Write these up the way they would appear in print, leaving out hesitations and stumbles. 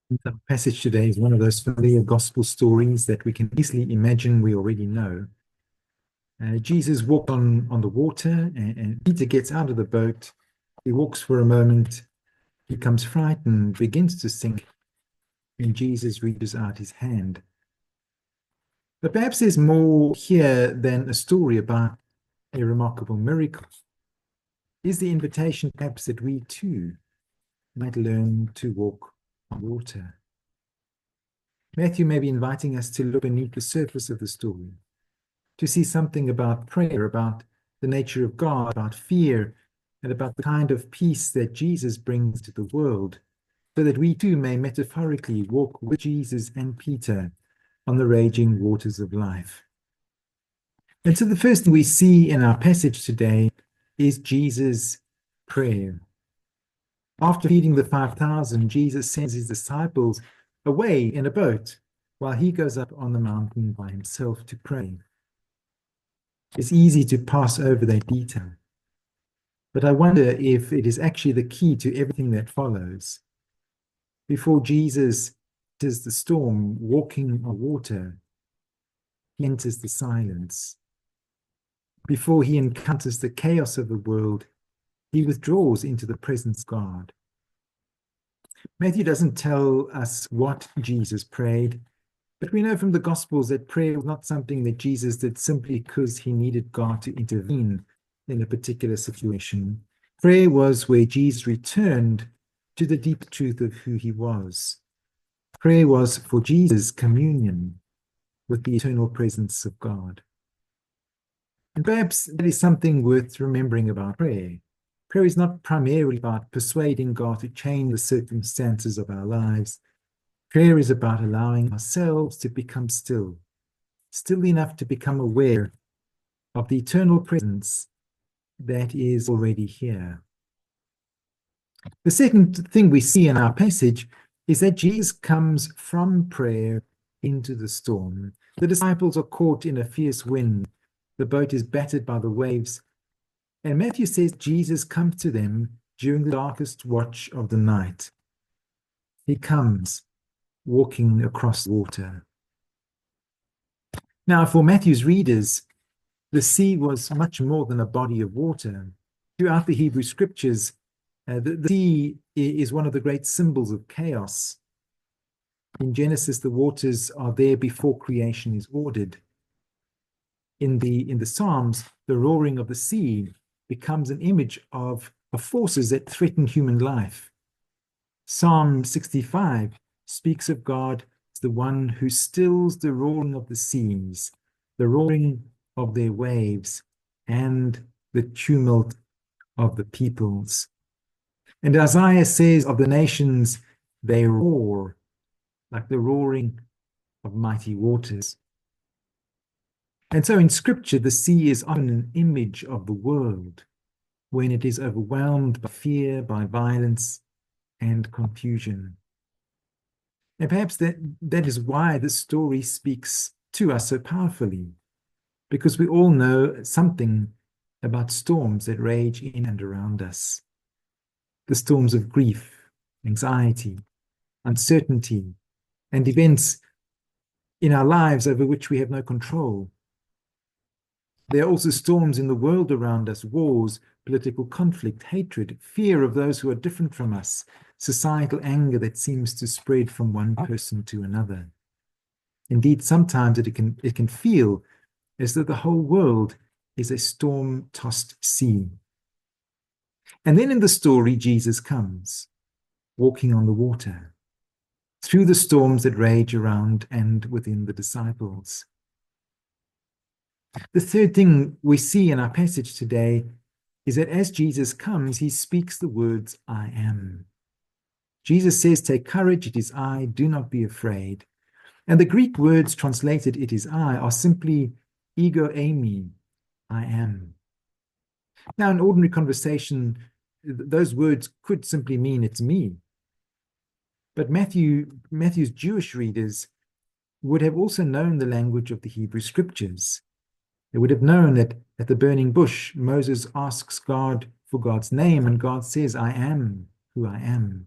The passage today is one of those familiar gospel stories that we can easily imagine we already know. Jesus walked on the water, and Peter gets out of the boat. He walks for a moment, he becomes frightened, begins to sink, and Jesus reaches out his hand. But perhaps there's more here than a story about a remarkable miracle. Is the invitation perhaps that we too might learn to walk on water? Matthew may be inviting us to look beneath the surface of the story, to see something about prayer, about the nature of God, about fear, and about the kind of peace that Jesus brings to the world, so that we too may metaphorically walk with Jesus and Peter on the raging waters of life. And so the first thing we see in our passage today is Jesus' prayer. After feeding the 5,000, Jesus sends his disciples away in a boat while he goes up on the mountain by himself to pray. It's easy to pass over that detail, but I wonder if it is actually the key to everything that follows. Before Jesus enters the storm, walking on water, he enters the silence. Before he encounters the chaos of the world, he withdraws into the presence of God. Matthew doesn't tell us what Jesus prayed, but we know from the Gospels that prayer was not something that Jesus did simply because he needed God to intervene in a particular situation. Prayer was where Jesus returned to the deep truth of who he was. Prayer was for Jesus communion with the eternal presence of God. And perhaps that is something worth remembering about prayer. Prayer is not primarily about persuading God to change the circumstances of our lives. Prayer is about allowing ourselves to become still enough to become aware of the eternal presence that is already here. The second thing we see in our passage is that Jesus comes from prayer into the storm. The disciples are caught in a fierce wind. The boat is battered by the waves. And Matthew says Jesus comes to them during the darkest watch of the night. He comes walking across the water. Now, for Matthew's readers, the sea was much more than a body of water. Throughout the Hebrew scriptures, the sea is one of the great symbols of chaos. In Genesis, the waters are there before creation is ordered. In the Psalms, the roaring of the sea becomes an image of forces that threaten human life. Psalm 65 speaks of God as the one who stills the roaring of the seas, the roaring of their waves, and the tumult of the peoples. And Isaiah says of the nations, they roar like the roaring of mighty waters. And so in Scripture, the sea is often an image of the world when it is overwhelmed by fear, by violence, and confusion. And perhaps that is why this story speaks to us so powerfully, because we all know something about storms that rage in and around us. The storms of grief, anxiety, uncertainty, and events in our lives over which we have no control. There are also storms in the world around us, wars, political conflict, hatred, fear of those who are different from us, societal anger that seems to spread from one person to another. Indeed, sometimes it can feel as though the whole world is a storm-tossed sea. And then in the story, Jesus comes, walking on the water, through the storms that rage around and within the disciples. The third thing we see in our passage today is that as Jesus comes, he speaks the words, I am. Jesus says, take courage, it is I, do not be afraid. And the Greek words translated, it is I, are simply ego eimi, I am. Now, in ordinary conversation, those words could simply mean it's me. But Matthew's Jewish readers would have also known the language of the Hebrew scriptures. They would have known that at the burning bush, Moses asks God for God's name, and God says, I am who I am.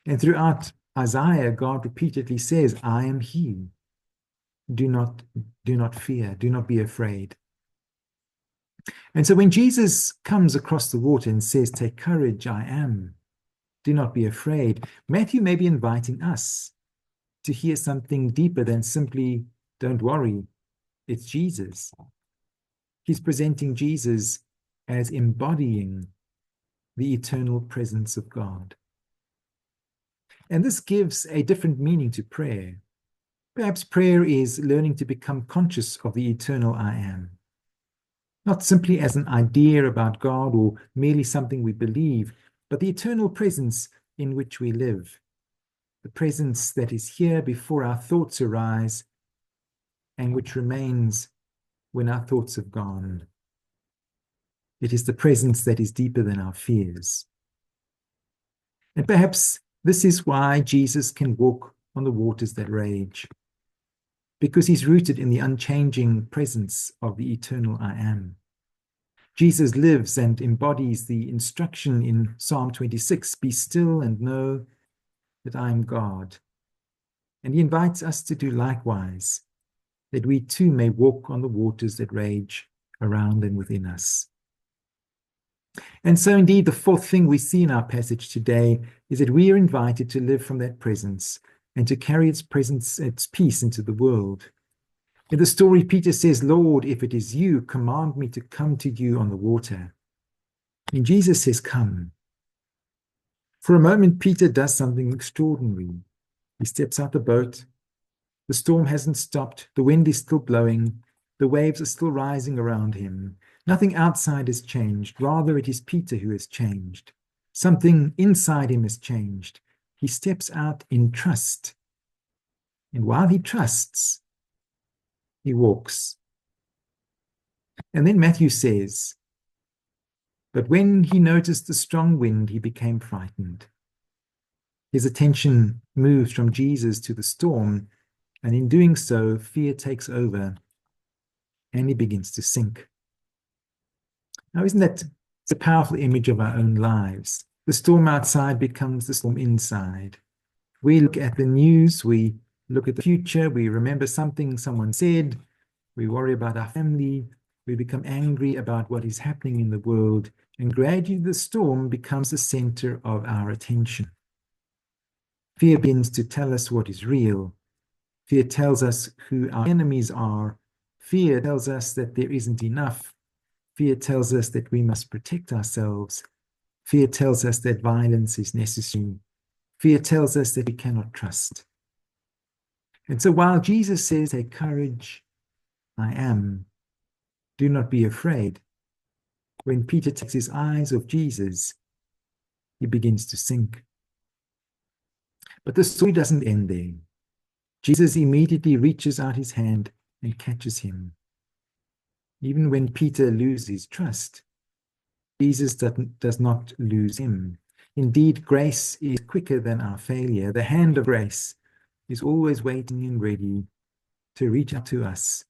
And throughout Isaiah, God repeatedly says, I am he. Do not fear, do not be afraid. And so when Jesus comes across the water and says, take courage, I am, do not be afraid, Matthew may be inviting us to hear something deeper than simply, don't worry, it's Jesus. He's presenting Jesus as embodying the eternal presence of God. And this gives a different meaning to prayer. Perhaps prayer is learning to become conscious of the eternal I am, not simply as an idea about God or merely something we believe, but the eternal presence in which we live, the presence that is here before our thoughts arise and which remains when our thoughts have gone. It is the presence that is deeper than our fears. And perhaps this is why Jesus can walk on the waters that rage, because he's rooted in the unchanging presence of the eternal I am. Jesus lives and embodies the instruction in Psalm 26, be still and know that I am God. And he invites us to do likewise, that we too may walk on the waters that rage around and within us. And so indeed, the fourth thing we see in our passage today is that we are invited to live from that presence and to carry its presence, its peace into the world. In the story, Peter says, Lord, if it is you, command me to come to you on the water. And Jesus says, come. For a moment, Peter does something extraordinary. He steps out the boat. The storm hasn't stopped. The wind is still blowing. The waves are still rising around him. Nothing outside has changed. Rather, it is Peter who has changed. Something inside him has changed. He steps out in trust. And while he trusts, he walks. And then Matthew says, but when he noticed the strong wind, he became frightened. His attention moves from Jesus to the storm, and in doing so, fear takes over, and he begins to sink. Now, isn't that a powerful image of our own lives? The storm outside becomes the storm inside. We look at the news, we look at the future, we remember something someone said, we worry about our family, we become angry about what is happening in the world, and gradually the storm becomes the center of our attention. Fear begins to tell us what is real. Fear tells us who our enemies are. Fear tells us that there isn't enough. Fear tells us that we must protect ourselves. Fear tells us that violence is necessary. Fear tells us that we cannot trust. And so while Jesus says, take courage, I am, do not be afraid, when Peter takes his eyes off Jesus, he begins to sink. But the story doesn't end there. Jesus immediately reaches out his hand and catches him. Even when Peter loses trust, Jesus does not lose him. Indeed, grace is quicker than our failure. The hand of grace is always waiting and ready to reach out to us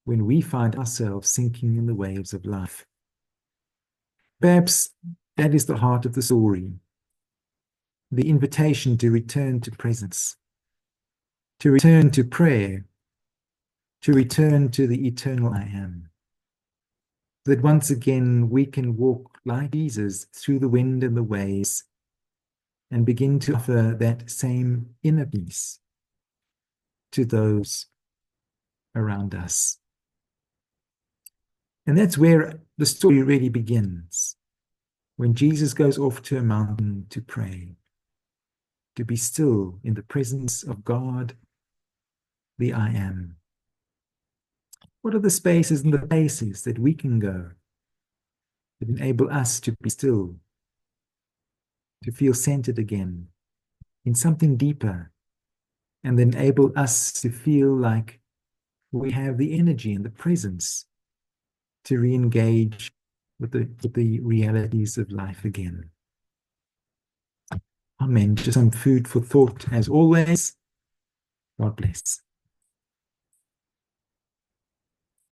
when we find ourselves sinking in the waves of life. Perhaps that is the heart of the story, the invitation to return to presence, to return to prayer, to return to the eternal I am. That once again we can walk like Jesus through the wind and the waves and begin to offer that same inner peace to those around us. And that's where the story really begins, when Jesus goes off to a mountain to pray, to be still in the presence of God, the I am. What are the spaces and the places that we can go that enable us to be still, to feel centered again in something deeper, and enable us to feel like we have the energy and the presence to re-engage with the realities of life again? Amen. Just some food for thought as always. God bless.